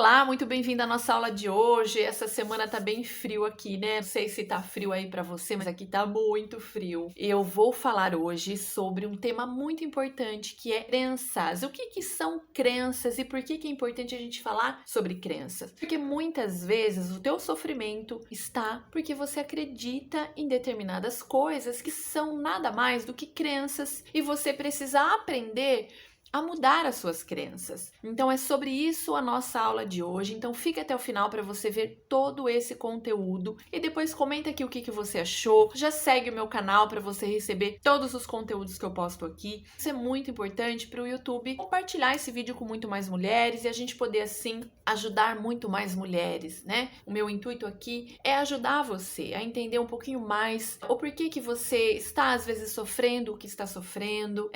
Olá, muito bem-vindo à nossa aula de hoje. Essa semana tá bem frio aqui, né? Não sei se tá frio aí pra você, mas aqui tá muito frio. Eu vou falar hoje sobre um tema muito importante, que é crenças. O que são crenças e por que é importante a gente falar sobre crenças? Porque muitas vezes o teu sofrimento está porque você acredita em determinadas coisas que são nada mais do que crenças e você precisa aprender a mudar as suas crenças. Então é sobre isso a nossa aula de hoje. Então fica até o final para você ver todo esse conteúdo e depois comenta aqui o que você achou. Já segue o meu canal para você receber todos os conteúdos que eu posto aqui. Isso é muito importante para o YouTube compartilhar esse vídeo com muito mais mulheres e a gente poder assim ajudar muito mais mulheres, né? O meu intuito aqui é ajudar você a entender um pouquinho mais o porquê que você está às vezes sofrendo o que está sofrendo.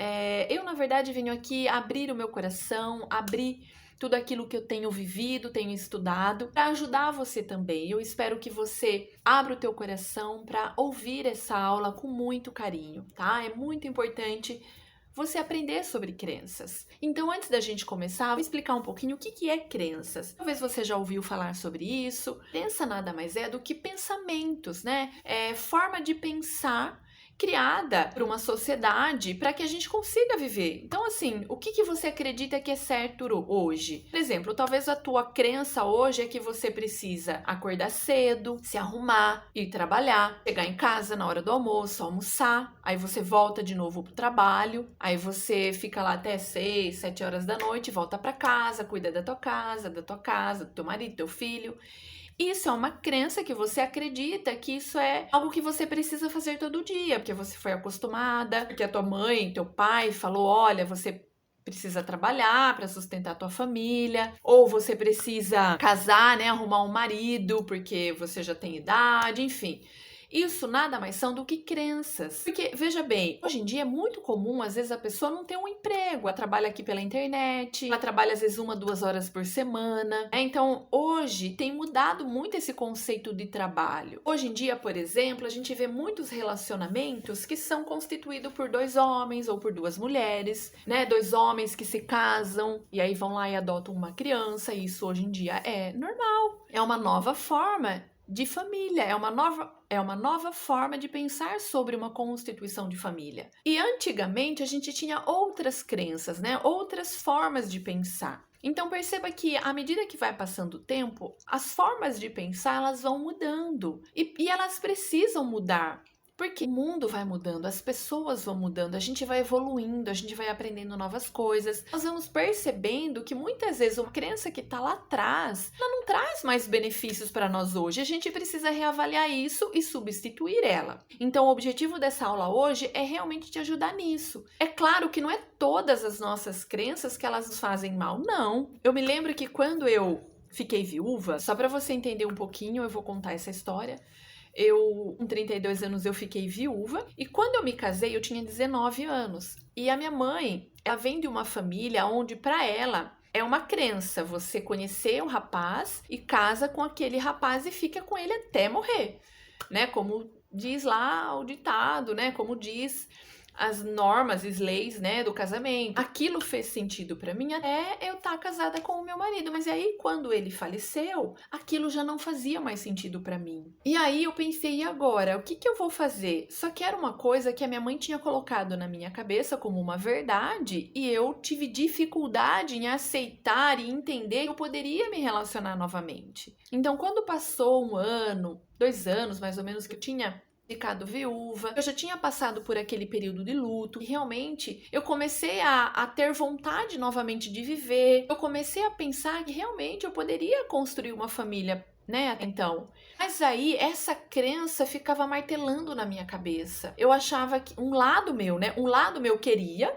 Eu na verdade venho aqui abrir o meu coração, abrir tudo aquilo que eu tenho vivido, tenho estudado, para ajudar você também. Eu espero que você abra o teu coração para ouvir essa aula com muito carinho, tá? É muito importante você aprender sobre crenças. Então, antes da gente começar, vou explicar um pouquinho o que é crenças. Talvez você já ouviu falar sobre isso. Crença nada mais é do que pensamentos, né? É forma de pensar criada por uma sociedade para que a gente consiga viver. Então, assim, o que você acredita que é certo hoje? Por exemplo, talvez a tua crença hoje é que você precisa acordar cedo, se arrumar, ir trabalhar, chegar em casa na hora do almoço, almoçar, aí você volta de novo pro trabalho, aí você fica lá até 6, 7 horas da noite, volta para casa, cuida da tua casa, do teu marido, do teu filho. Isso é uma crença que você acredita que isso é algo que você precisa fazer todo dia, porque você foi acostumada, porque a tua mãe, teu pai falou, olha, você precisa trabalhar para sustentar a tua família, ou você precisa casar, né, arrumar um marido, porque você já tem idade, enfim. Isso nada mais são do que crenças. Porque, veja bem, hoje em dia é muito comum, às vezes, a pessoa não ter um emprego. Ela trabalha aqui pela internet, ela trabalha, às vezes, 1, 2 horas por semana. Então, hoje, tem mudado muito esse conceito de trabalho. Hoje em dia, por exemplo, a gente vê muitos relacionamentos que são constituídos por 2 homens ou por 2 mulheres, né? 2 homens que se casam e aí vão lá e adotam uma criança. E isso, hoje em dia, é normal. É uma nova forma de família, é uma nova forma de pensar sobre uma constituição de família. E antigamente a gente tinha outras crenças, né? Outras formas de pensar. Então perceba que à medida que vai passando o tempo, as formas de pensar elas vão mudando e elas precisam mudar. Porque o mundo vai mudando, as pessoas vão mudando, a gente vai evoluindo, a gente vai aprendendo novas coisas. Nós vamos percebendo que muitas vezes uma crença que está lá atrás, ela não traz mais benefícios para nós hoje. A gente precisa reavaliar isso e substituir ela. Então, o objetivo dessa aula hoje é realmente te ajudar nisso. É claro que não é todas as nossas crenças que elas nos fazem mal, não. Eu me lembro que quando eu fiquei viúva, só para você entender um pouquinho, eu vou contar essa história. Com 32 anos, eu fiquei viúva. E quando eu me casei, eu tinha 19 anos. E a minha mãe, ela vem de uma família onde, para ela, é uma crença você conhecer um rapaz e casa com aquele rapaz e fica com ele até morrer, né? Como diz lá o ditado, né? Como diz as normas, as leis, né, do casamento. Aquilo fez sentido para mim até eu estar casada com o meu marido, mas aí quando ele faleceu, aquilo já não fazia mais sentido para mim. E aí eu pensei, e agora? O que eu vou fazer? Só que era uma coisa que a minha mãe tinha colocado na minha cabeça como uma verdade e eu tive dificuldade em aceitar e entender que eu poderia me relacionar novamente. Então, quando passou 1 ano, 2 anos mais ou menos que eu tinha ficado viúva, eu já tinha passado por aquele período de luto e realmente eu comecei a ter vontade novamente de viver. Eu comecei a pensar que realmente eu poderia construir uma família, né? Então, mas aí essa crença ficava martelando na minha cabeça. Eu achava que um lado meu, né? Um lado meu queria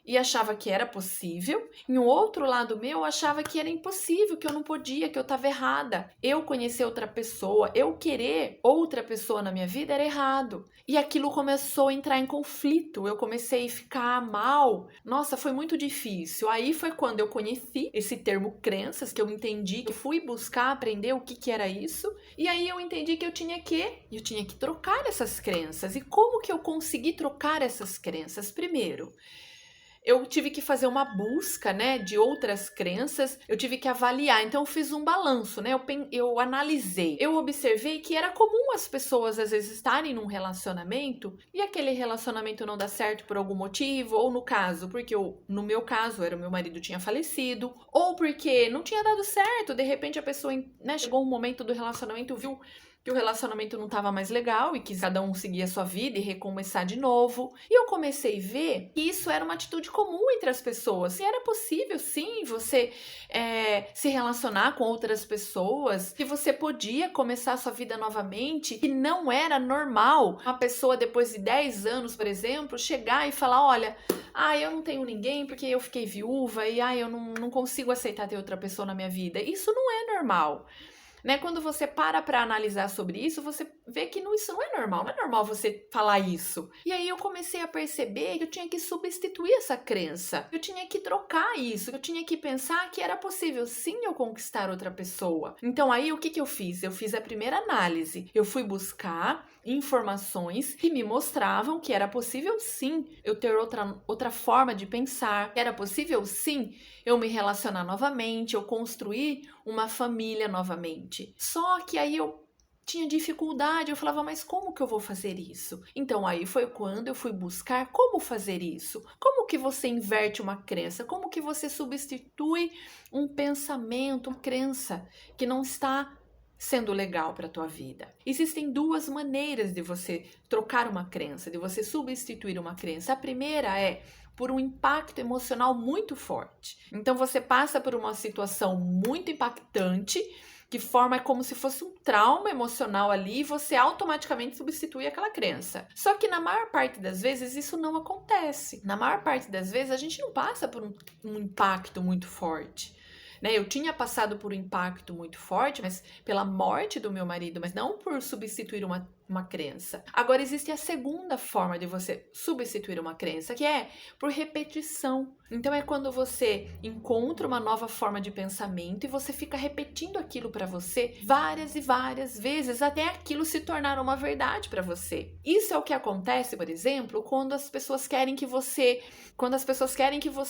e achava que era possível, e um outro lado meu achava que era impossível, que eu não podia, que eu estava errada. Eu conhecer outra pessoa, eu querer outra pessoa na minha vida era errado. E aquilo começou a entrar em conflito, eu comecei a ficar mal. Nossa, foi muito difícil. Aí foi quando eu conheci esse termo crenças, que eu entendi, que eu fui buscar aprender o que era isso, e aí eu entendi que eu tinha que trocar essas crenças. E como que eu consegui trocar essas crenças? Primeiro, eu tive que fazer uma busca, né, de outras crenças, eu tive que avaliar. Então, eu fiz um balanço, né? Eu analisei, eu observei que era comum as pessoas às vezes estarem num relacionamento e aquele relacionamento não dá certo por algum motivo, ou no caso, porque no meu caso, era o meu marido tinha falecido, ou porque não tinha dado certo, de repente a pessoa, né, chegou um momento do relacionamento, viu que o relacionamento não estava mais legal e que cada um seguia a sua vida e recomeçar de novo. E eu comecei a ver que isso era uma atitude comum entre as pessoas. E era possível, sim, você se relacionar com outras pessoas, que você podia começar a sua vida novamente, que não era normal uma pessoa, depois de 10 anos, por exemplo, chegar e falar, olha, eu não tenho ninguém porque eu fiquei viúva e eu não consigo aceitar ter outra pessoa na minha vida. Isso não é normal. Né? Quando você para analisar sobre isso, você vê que isso não é normal. Não é normal você falar isso. E aí eu comecei a perceber que eu tinha que substituir essa crença. Eu tinha que trocar isso. Eu tinha que pensar que era possível sim eu conquistar outra pessoa. Então aí o que eu fiz? Eu fiz a primeira análise. Eu fui buscar informações que me mostravam que era possível sim eu ter outra forma de pensar. Que era possível sim eu me relacionar novamente, eu construir uma família novamente. Só que aí eu tinha dificuldade, eu falava, mas como que eu vou fazer isso? Então aí foi quando eu fui buscar como fazer isso. Como que você inverte uma crença? Como que você substitui um pensamento, uma crença que não está sendo legal para a tua vida? Existem duas maneiras de você trocar uma crença, de você substituir uma crença. A primeira é por um impacto emocional muito forte. Então você passa por uma situação muito impactante, que forma como se fosse um trauma emocional ali, e você automaticamente substitui aquela crença. Só que na maior parte das vezes isso não acontece. Na maior parte das vezes a gente não passa por um impacto muito forte. Né? Eu tinha passado por um impacto muito forte, mas pela morte do meu marido, mas não por substituir uma crença. Agora existe a segunda forma de você substituir uma crença, que é por repetição. Então é quando você encontra uma nova forma de pensamento e você fica repetindo aquilo para você várias e várias vezes até aquilo se tornar uma verdade para você. Isso é o que acontece, por exemplo, quando as pessoas querem que você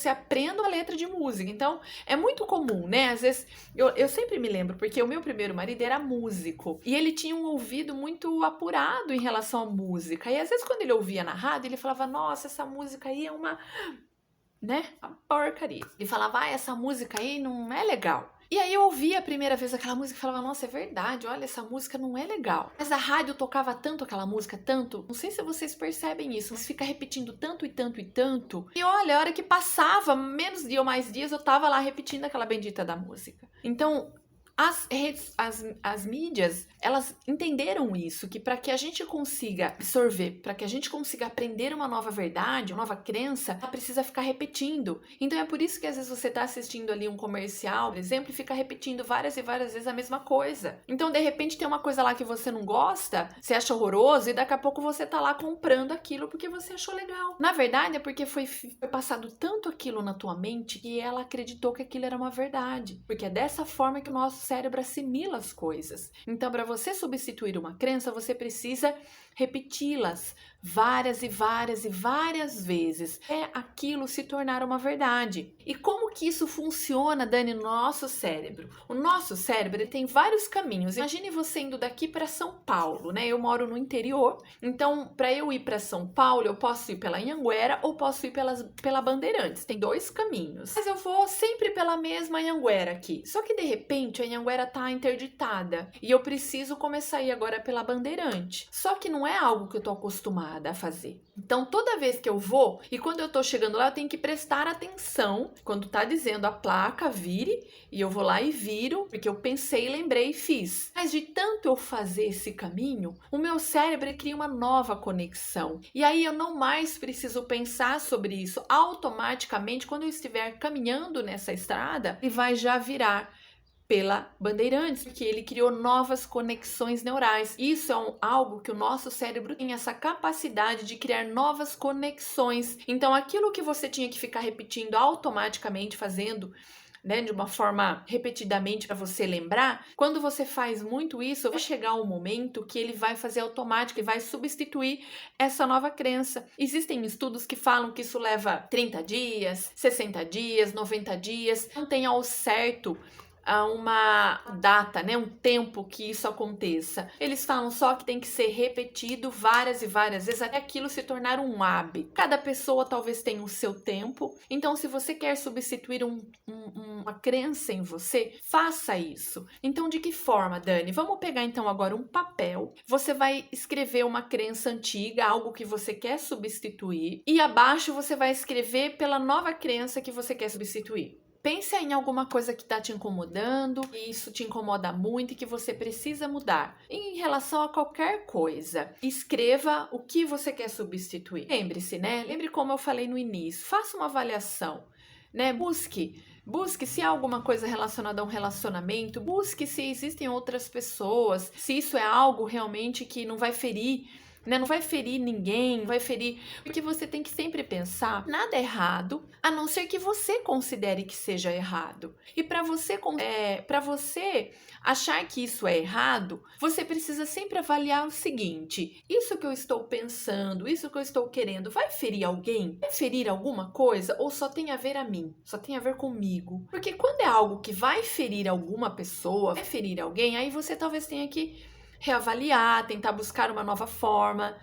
aprenda a letra de música. Então é muito comum, né? Às vezes eu sempre me lembro, porque o meu primeiro marido era músico e ele tinha um ouvido muito apurado em relação à música. E às vezes quando ele ouvia na rádio, ele falava, nossa, essa música aí é uma porcaria. Ele falava, essa música aí não é legal. E aí eu ouvia a primeira vez aquela música e falava, nossa, é verdade, olha, essa música não é legal. Mas a rádio tocava tanto aquela música, tanto, não sei se vocês percebem isso, mas fica repetindo tanto e tanto e tanto. E olha, a hora que passava, menos dia ou mais dias, eu tava lá repetindo aquela bendita da música. Então, as mídias, elas entenderam isso, que para que a gente consiga absorver, para que a gente consiga aprender uma nova verdade, uma nova crença, ela precisa ficar repetindo. Então é por isso que às vezes você está assistindo ali um comercial, por exemplo, e fica repetindo várias e várias vezes a mesma coisa. Então de repente tem uma coisa lá que você não gosta, você acha horroroso e daqui a pouco você tá lá comprando aquilo porque você achou legal. Na verdade é porque foi passado tanto aquilo na tua mente que ela acreditou que aquilo era uma verdade. Porque é dessa forma que o nosso cérebro assimila as coisas. Então, para você substituir uma crença, você precisa repeti-las várias e várias e várias vezes. É aquilo se tornar uma verdade. E como que isso funciona, Dani, no nosso cérebro? O nosso cérebro ele tem vários caminhos. Imagine você indo daqui para São Paulo, né? Eu moro no interior, então para eu ir para São Paulo, eu posso ir pela Anhanguera ou posso ir pela Bandeirantes. Tem dois caminhos. Mas eu vou sempre pela mesma Anhanguera aqui. Só que de repente a Anhanguera tá interditada e eu preciso começar a ir agora pela Bandeirante. Só que não é algo que eu tô acostumada a fazer. Então, toda vez que eu vou, e quando eu tô chegando lá, eu tenho que prestar atenção quando tá dizendo a placa, vire, e eu vou lá e viro, porque eu pensei, lembrei e fiz. Mas de tanto eu fazer esse caminho, o meu cérebro cria uma nova conexão. E aí eu não mais preciso pensar sobre isso. Automaticamente, quando eu estiver caminhando nessa estrada, ele vai já virar pela Bandeirantes, porque ele criou novas conexões neurais. Isso é algo que o nosso cérebro tem essa capacidade de criar novas conexões. Então, aquilo que você tinha que ficar repetindo automaticamente, fazendo né, de uma forma repetidamente para você lembrar, quando você faz muito isso, vai chegar um momento que ele vai fazer automático e vai substituir essa nova crença. Existem estudos que falam que isso leva 30 dias, 60 dias, 90 dias, não tem ao certo uma data, né, um tempo que isso aconteça. Eles falam só que tem que ser repetido várias e várias vezes até aquilo se tornar um hábito. Cada pessoa talvez tenha o seu tempo, então se você quer substituir uma crença em você, faça isso. Então de que forma, Dani? Vamos pegar então agora um papel, você vai escrever uma crença antiga, algo que você quer substituir, e abaixo você vai escrever pela nova crença que você quer substituir. Pense em alguma coisa que está te incomodando, e isso te incomoda muito e que você precisa mudar. Em relação a qualquer coisa, escreva o que você quer substituir. Lembre-se, né? Lembre como eu falei no início. Faça uma avaliação, né? Busque se há alguma coisa relacionada a um relacionamento, busque se existem outras pessoas, se isso é algo realmente que não vai ferir, né? Não vai ferir ninguém, não vai ferir, porque você tem que sempre pensar, nada é errado, a não ser que você considere que seja errado. E para você achar que isso é errado, você precisa sempre avaliar o seguinte: isso que eu estou pensando, isso que eu estou querendo, vai ferir alguém? Vai ferir alguma coisa? Ou só tem a ver a mim? Só tem a ver comigo? Porque quando é algo que vai ferir alguma pessoa, vai ferir alguém, aí você talvez tenha que reavaliar, tentar buscar uma nova forma,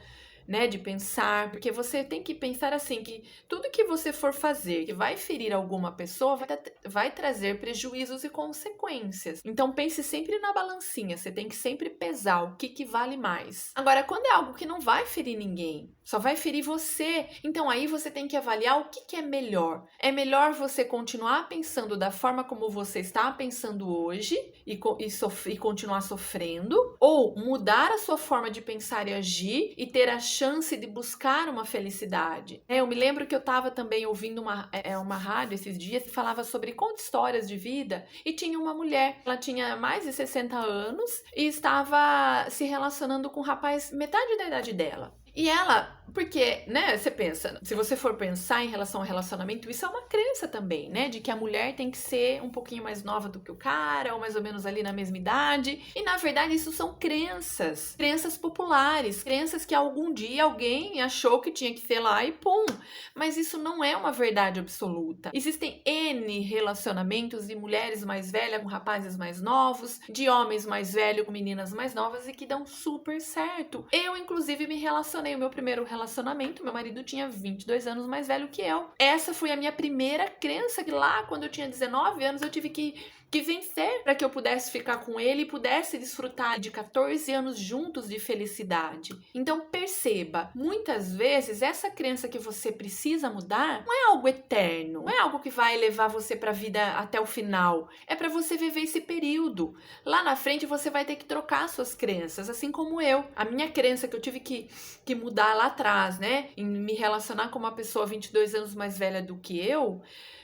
né, de pensar, porque você tem que pensar assim, que tudo que você for fazer que vai ferir alguma pessoa vai trazer prejuízos e consequências. Então pense sempre na balancinha, você tem que sempre pesar o que vale mais. Agora, quando é algo que não vai ferir ninguém, só vai ferir você, então aí você tem que avaliar o que é melhor. É melhor você continuar pensando da forma como você está pensando hoje e continuar sofrendo, ou mudar a sua forma de pensar e agir e ter a chance de buscar uma felicidade. Eu me lembro que eu estava também ouvindo uma rádio esses dias que falava sobre conta histórias de vida, e tinha uma mulher, ela tinha mais de 60 anos e estava se relacionando com um rapaz metade da idade dela. E ela, porque, né, você pensa, se você for pensar em relação ao relacionamento, isso é uma crença também, né, de que a mulher tem que ser um pouquinho mais nova do que o cara, ou mais ou menos ali na mesma idade, e na verdade isso são crenças populares, crenças que algum dia alguém achou que tinha que ser lá e pum, mas isso não é uma verdade absoluta. Existem N relacionamentos de mulheres mais velhas com rapazes mais novos, de homens mais velhos com meninas mais novas e que dão super certo. Eu, inclusive, me relacionei. O meu primeiro relacionamento, meu marido tinha 22 anos mais velho que eu. Essa foi a minha primeira crença, que lá quando eu tinha 19 anos eu tive que vencer para que eu pudesse ficar com ele e pudesse desfrutar de 14 anos juntos de felicidade. Então perceba, muitas vezes essa crença que você precisa mudar não é algo eterno, não é algo que vai levar você para a vida até o final, é para você viver esse período. Lá na frente você vai ter que trocar suas crenças, assim como eu. A minha crença que eu tive que mudar lá atrás, né, em me relacionar com uma pessoa 22 anos mais velha do que eu,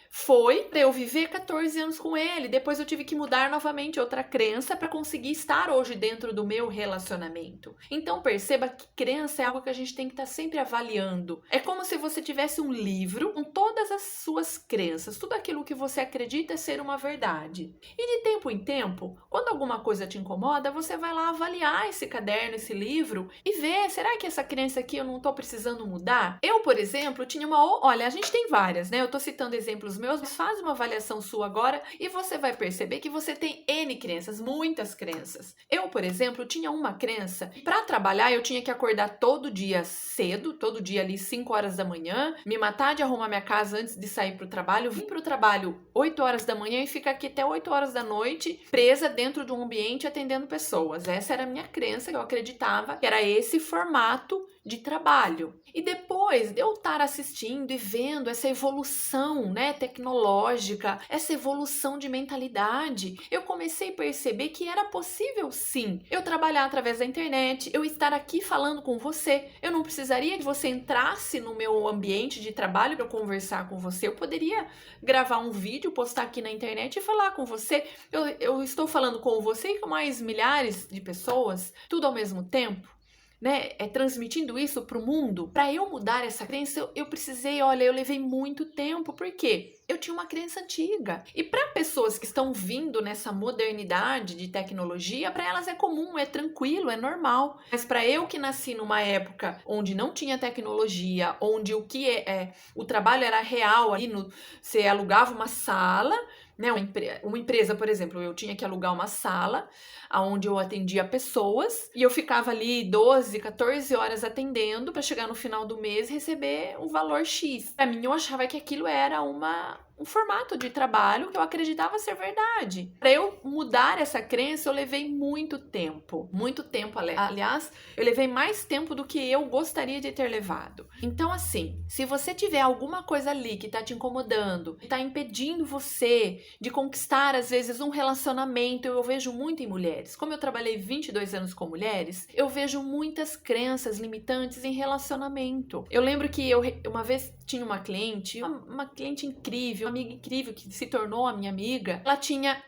foi para eu viver 14 anos com ele. Depois eu tive que mudar novamente outra crença para conseguir estar hoje dentro do meu relacionamento. Então perceba que crença é algo que a gente tem que estar sempre avaliando. É como se você tivesse um livro com todas as suas crenças, tudo aquilo que você acredita ser uma verdade. E de tempo em tempo, quando alguma coisa te incomoda, você vai lá avaliar esse caderno, esse livro e ver, será que essa crença aqui eu não estou precisando mudar? Eu, por exemplo, tinha olha, a gente tem várias, né? Eu estou citando exemplos meus, mas faz uma avaliação sua agora e você vai perceber que você tem N crenças, muitas crenças. Eu, por exemplo, tinha uma crença, para trabalhar eu tinha que acordar todo dia cedo, todo dia ali 5 horas da manhã, me matar de arrumar minha casa antes de sair para o trabalho, vir para o trabalho 8 horas da manhã e ficar aqui até 8 horas da noite, presa dentro de um ambiente atendendo pessoas. Essa era a minha crença, eu acreditava que era esse formato de trabalho. E depois de eu estar assistindo e vendo essa evolução, né, tecnológica, essa evolução de mentalidade, eu comecei a perceber que era possível sim eu trabalhar através da internet, eu estar aqui falando com você. Eu não precisaria que você entrasse no meu ambiente de trabalho para eu conversar com você. Eu poderia gravar um vídeo, postar aqui na internet e falar com você. Eu estou falando com você e com mais milhares de pessoas, tudo ao mesmo tempo. né, transmitindo isso para o mundo. Para eu mudar essa crença, eu precisei, olha, eu levei muito tempo, porque eu tinha uma crença antiga. E para pessoas que estão vindo nessa modernidade de tecnologia, para elas é comum, é tranquilo, é normal. Mas para eu que nasci numa época onde não tinha tecnologia, onde o trabalho era real, aí você alugava uma sala, né, uma empresa, por exemplo, eu tinha que alugar uma sala onde eu atendia pessoas e eu ficava ali 12, 14 horas atendendo para chegar no final do mês e receber um valor X. Para mim, eu achava que aquilo era um formato de trabalho que eu acreditava ser verdade. Para eu mudar essa crença, eu levei muito tempo. Muito tempo, aliás, eu levei mais tempo do que eu gostaria de ter levado. Então, assim, se você tiver alguma coisa ali que tá te incomodando, que tá impedindo você de conquistar, às vezes, um relacionamento, eu vejo muito em mulheres. Como eu trabalhei 22 anos com mulheres, eu vejo muitas crenças limitantes em relacionamento. Eu lembro que eu uma vez tinha uma cliente, uma cliente incrível, uma amiga incrível que se tornou a minha amiga. Ela tinha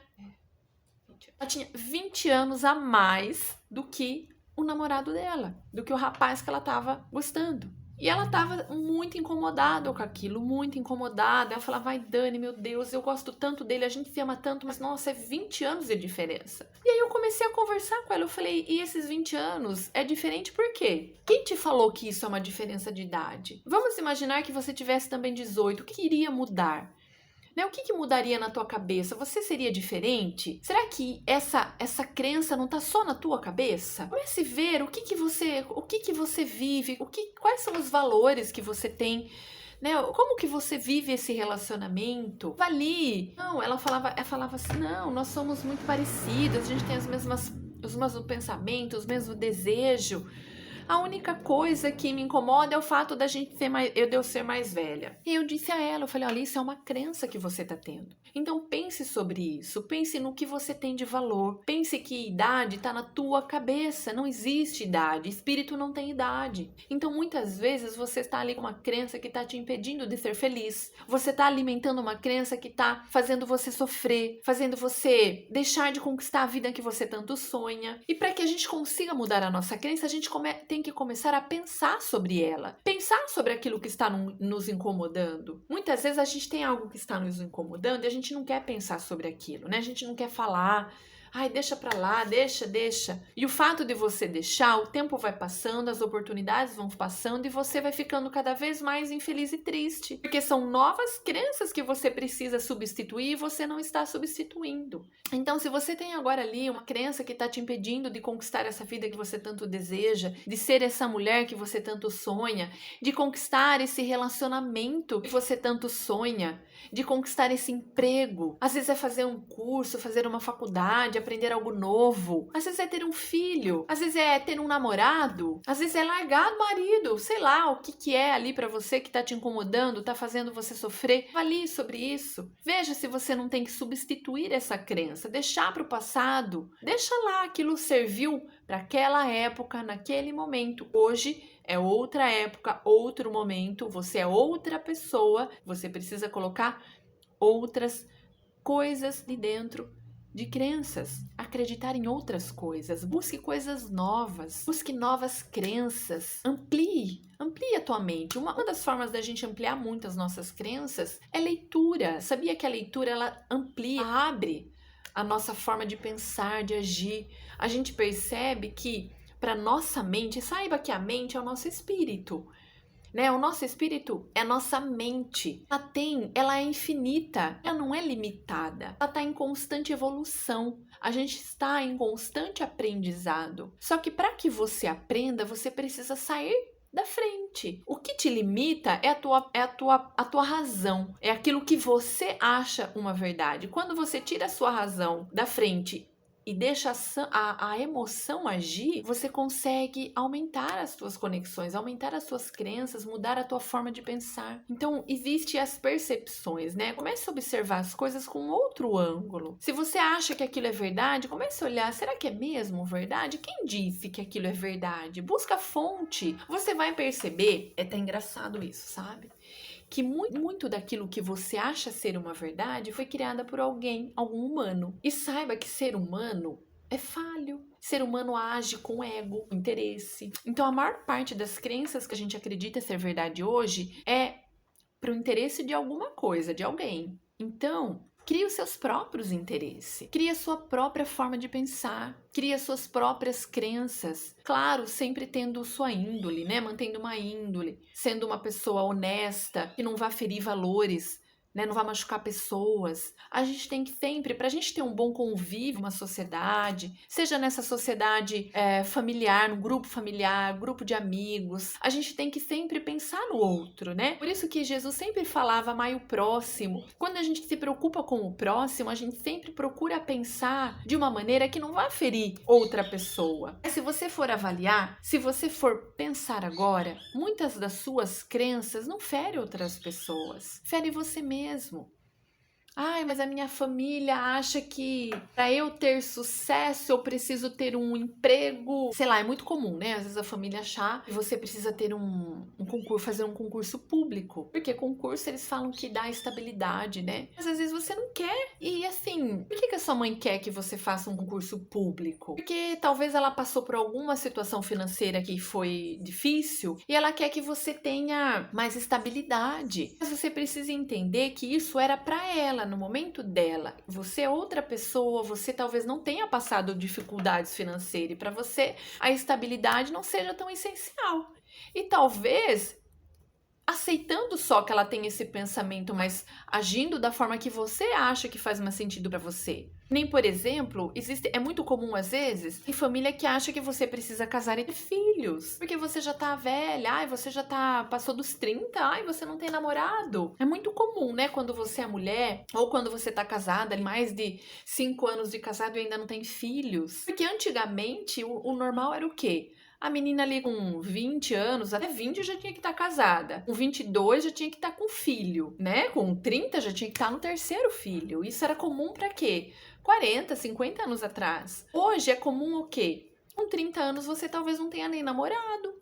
20 anos a mais do que o namorado dela, do que o rapaz que ela tava gostando. E ela tava muito incomodada com aquilo, muito incomodada. Ela falava, vai Dani, meu Deus, eu gosto tanto dele, a gente se ama tanto, mas nossa, é 20 anos de diferença. E aí eu comecei a conversar com ela, eu falei, e esses 20 anos é diferente por quê? Quem te falou que isso é uma diferença de idade? Vamos imaginar que você tivesse também 18, o que iria mudar? Né? O que mudaria na tua cabeça? Você seria diferente? Será que essa crença não está só na tua cabeça? Comece a ver o que você vive, quais são os valores que você tem, né? Como que você vive esse relacionamento? Avalie. Não, ela falava assim, não, nós somos muito parecidas, a gente tem os mesmos pensamentos, o mesmo desejo. A única coisa que me incomoda é o fato da gente de eu ser mais velha. E eu disse a ela, eu falei, olha, isso é uma crença que você tá tendo. Então pense sobre isso, pense no que você tem de valor. Pense que idade tá na tua cabeça, não existe idade, espírito não tem idade. Então muitas vezes você está ali com uma crença que tá te impedindo de ser feliz. Você tá alimentando uma crença que tá fazendo você sofrer, fazendo você deixar de conquistar a vida que você tanto sonha. E para que a gente consiga mudar a nossa crença, a gente tem que começar a pensar sobre ela. Pensar sobre aquilo que está nos incomodando. Muitas vezes a gente tem algo que está nos incomodando e a gente não quer pensar sobre aquilo, né? A gente não quer falar. Ai, deixa pra lá, deixa. E o fato de você deixar, o tempo vai passando, as oportunidades vão passando e você vai ficando cada vez mais infeliz e triste. Porque são novas crenças que você precisa substituir e você não está substituindo. Então, se você tem agora ali uma crença que está te impedindo de conquistar essa vida que você tanto deseja, de ser essa mulher que você tanto sonha, de conquistar esse relacionamento que você tanto sonha, de conquistar esse emprego, às vezes é fazer um curso, fazer uma faculdade, aprender algo novo, às vezes é ter um filho, às vezes é ter um namorado, às vezes é largar o marido, sei lá, o que é ali pra você que tá te incomodando, tá fazendo você sofrer. Avalie sobre isso. Veja se você não tem que substituir essa crença, deixar pro passado, deixa lá, aquilo serviu para aquela época, naquele momento. Hoje é outra época, outro momento, você é outra pessoa, você precisa colocar outras coisas de dentro de crenças, acreditar em outras coisas, busque coisas novas, busque novas crenças, amplie a tua mente. Uma das formas da gente ampliar muito as nossas crenças é leitura. Sabia que a leitura ela amplia, abre a nossa forma de pensar, de agir. A gente percebe que para nossa mente, saiba que a mente é o nosso espírito. Né? O nosso espírito é a nossa mente. Ela é infinita, ela não é limitada. Ela está em constante evolução. A gente está em constante aprendizado. Só que para que você aprenda, você precisa sair da frente. O que te limita é a tua razão. É aquilo que você acha uma verdade. Quando você tira a sua razão da frente e deixa a emoção agir, você consegue aumentar as suas conexões, aumentar as suas crenças, mudar a tua forma de pensar. Então, existem as percepções, né? Comece a observar as coisas com outro ângulo. Se você acha que aquilo é verdade, comece a olhar, será que é mesmo verdade? Quem disse que aquilo é verdade? Busca a fonte. Você vai perceber, é até engraçado isso, sabe? Que muito daquilo que você acha ser uma verdade foi criada por alguém, algum humano. E saiba que ser humano é falho. Ser humano age com ego, com interesse. Então, a maior parte das crenças que a gente acredita ser verdade hoje é para o interesse de alguma coisa, de alguém. Então, crie os seus próprios interesses, crie a sua própria forma de pensar, crie as suas próprias crenças. Claro, sempre tendo sua índole, né? Mantendo uma índole, sendo uma pessoa honesta, que não vá ferir valores, né? Não vai machucar pessoas. A gente tem que sempre, para a gente ter um bom convívio, uma sociedade, seja nessa sociedade familiar, no grupo de amigos, a gente tem que sempre pensar no outro, né? Por isso que Jesus sempre falava amai o próximo. Quando a gente se preocupa com o próximo, a gente sempre procura pensar de uma maneira que não vá ferir outra pessoa. Mas se você for avaliar, se você for pensar agora, muitas das suas crenças não ferem outras pessoas, fere você mesmo. Ai, mas a minha família acha que para eu ter sucesso eu preciso ter um emprego. Sei lá, é muito comum, né? Às vezes a família achar que você precisa ter um concurso, fazer um concurso público. Porque concurso eles falam que dá estabilidade, né? Mas às vezes você não quer. E assim, por que a sua mãe quer que você faça um concurso público? Porque talvez ela passou por alguma situação financeira que foi difícil e ela quer que você tenha mais estabilidade. Mas você precisa entender que isso era para ela no momento dela. Você é outra pessoa, você talvez não tenha passado dificuldades financeiras e para você a estabilidade não seja tão essencial. E talvez aceitando só que ela tem esse pensamento, mas agindo da forma que você acha que faz mais sentido para você. Nem, por exemplo, é muito comum às vezes em família que acha que você precisa casar e ter filhos, porque você já tá velha, ai, você já passou dos 30, ai, você não tem namorado. É muito comum, né, quando você é mulher ou quando você tá casada, mais de 5 anos de casado e ainda não tem filhos. Porque antigamente o normal era o quê? A menina ali com 20 anos, até 20 já tinha que estar casada. Com 22 já tinha que estar com filho, né? Com 30 já tinha que estar no terceiro filho. Isso era comum para quê? 40, 50 anos atrás. Hoje é comum o quê? Com 30 anos você talvez não tenha nem namorado,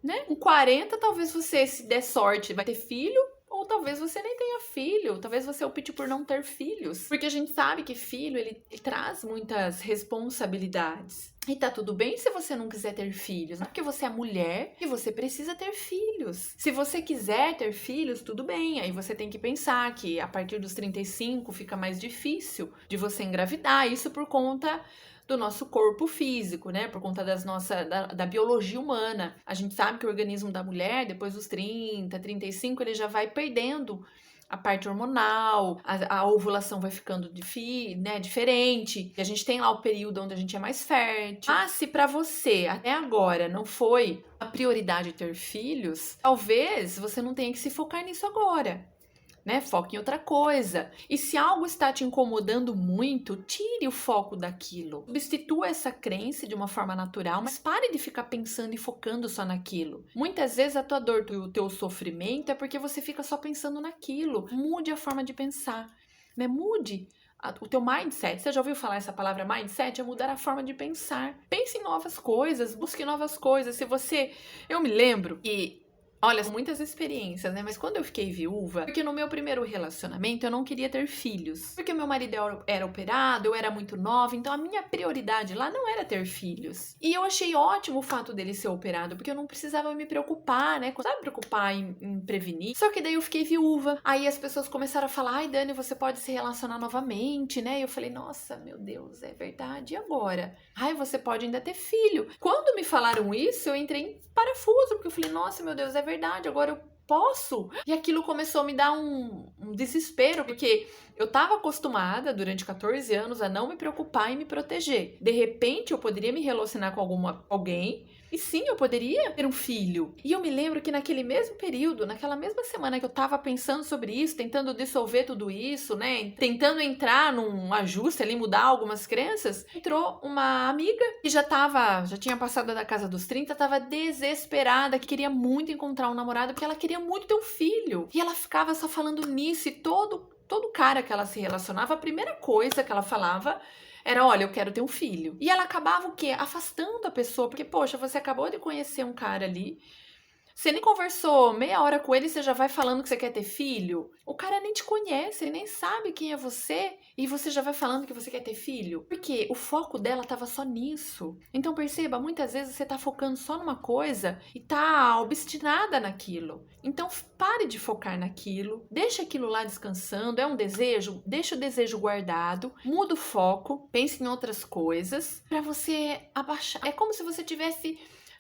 né? Com 40 talvez você, se der sorte, vai ter filho. Ou talvez você nem tenha filho, talvez você opte por não ter filhos. Porque a gente sabe que filho, ele traz muitas responsabilidades. E tá tudo bem se você não quiser ter filhos, não é porque você é mulher que você precisa ter filhos. Se você quiser ter filhos, tudo bem, aí você tem que pensar que a partir dos 35 fica mais difícil de você engravidar, isso por conta do nosso corpo físico, né? Por conta da biologia humana. A gente sabe que o organismo da mulher, depois dos 30, 35, ele já vai perdendo a parte hormonal, a ovulação vai ficando diferente. E a gente tem lá o período onde a gente é mais fértil. Mas se para você, até agora, não foi a prioridade ter filhos, talvez você não tenha que se focar nisso agora. Né? Foque em outra coisa. E se algo está te incomodando muito, tire o foco daquilo. Substitua essa crença de uma forma natural, mas pare de ficar pensando e focando só naquilo. Muitas vezes a tua dor e o teu sofrimento é porque você fica só pensando naquilo. Mude a forma de pensar, né? Mude o teu mindset. Você já ouviu falar essa palavra mindset? É mudar a forma de pensar. Pense em novas coisas, busque novas coisas. Eu me lembro que olha, são muitas experiências, né? Mas quando eu fiquei viúva, porque no meu primeiro relacionamento eu não queria ter filhos. Porque meu marido era operado, eu era muito nova, então a minha prioridade lá não era ter filhos. E eu achei ótimo o fato dele ser operado, porque eu não precisava me preocupar, né? Sabe, preocupar em prevenir. Só que daí eu fiquei viúva. Aí as pessoas começaram a falar, ai, Dani, você pode se relacionar novamente, né? E eu falei, nossa, meu Deus, é verdade. E agora? Ai, você pode ainda ter filho. Quando me falaram isso, eu entrei em parafuso, porque eu falei, nossa, meu Deus, é verdade, agora eu posso? E aquilo começou a me dar um desespero, porque eu estava acostumada durante 14 anos a não me preocupar em me proteger. De repente, eu poderia me relacionar com alguém e sim, eu poderia ter um filho. E eu me lembro que naquele mesmo período, naquela mesma semana que eu estava pensando sobre isso, tentando dissolver tudo isso, né? Tentando entrar num ajuste ali, mudar algumas crenças, entrou uma amiga que já tinha passado da casa dos 30, estava desesperada, que queria muito encontrar um namorado, porque ela queria muito ter um filho. E ela ficava só falando nisso, e todo cara que ela se relacionava, a primeira coisa que ela falava era, olha, eu quero ter um filho. E ela acabava o quê? Afastando a pessoa, porque, poxa, você acabou de conhecer um cara ali, Você nem conversou meia hora com ele e você já vai falando que você quer ter filho? O cara nem te conhece, ele nem sabe quem é você e você já vai falando que você quer ter filho? Porque o foco dela estava só nisso. Então perceba, muitas vezes você está focando só numa coisa e tá obstinada naquilo. Então pare de focar naquilo, deixa aquilo lá descansando, é um desejo, deixa o desejo guardado, muda o foco, pense em outras coisas para você abaixar. É como se você tivesse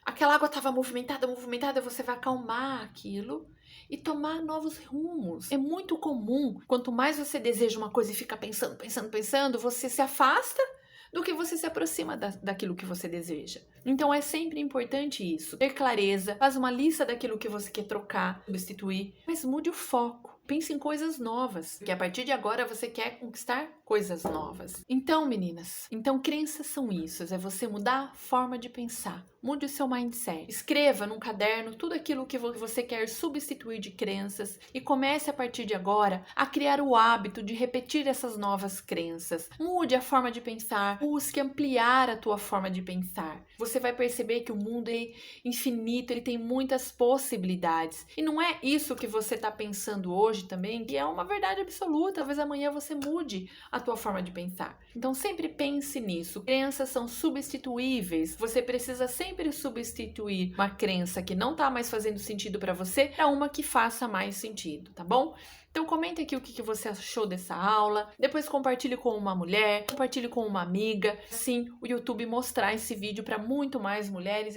aquela água estava movimentada, você vai acalmar aquilo e tomar novos rumos. É muito comum, quanto mais você deseja uma coisa e fica pensando, você se afasta do que você se aproxima daquilo que você deseja. Então é sempre importante isso. Ter clareza, faz uma lista daquilo que você quer trocar, substituir, mas mude o foco. Pense em coisas novas, porque a partir de agora você quer conquistar coisas novas. Então, meninas, crenças são isso, é você mudar a forma de pensar. Mude o seu mindset. Escreva num caderno tudo aquilo que você quer substituir de crenças e comece a partir de agora a criar o hábito de repetir essas novas crenças. Mude a forma de pensar, busque ampliar a tua forma de pensar. Você vai perceber que o mundo é infinito, ele tem muitas possibilidades. E não é isso que você está pensando hoje também, que é uma verdade absoluta. Talvez amanhã você mude a tua forma de pensar. Então sempre pense nisso. Crenças são substituíveis. Você precisa sempre substituir uma crença que não está mais fazendo sentido para você para uma que faça mais sentido, tá bom? Então comenta aqui o que você achou dessa aula, depois compartilhe com uma mulher, compartilhe com uma amiga, assim o YouTube mostrar esse vídeo para muito mais mulheres.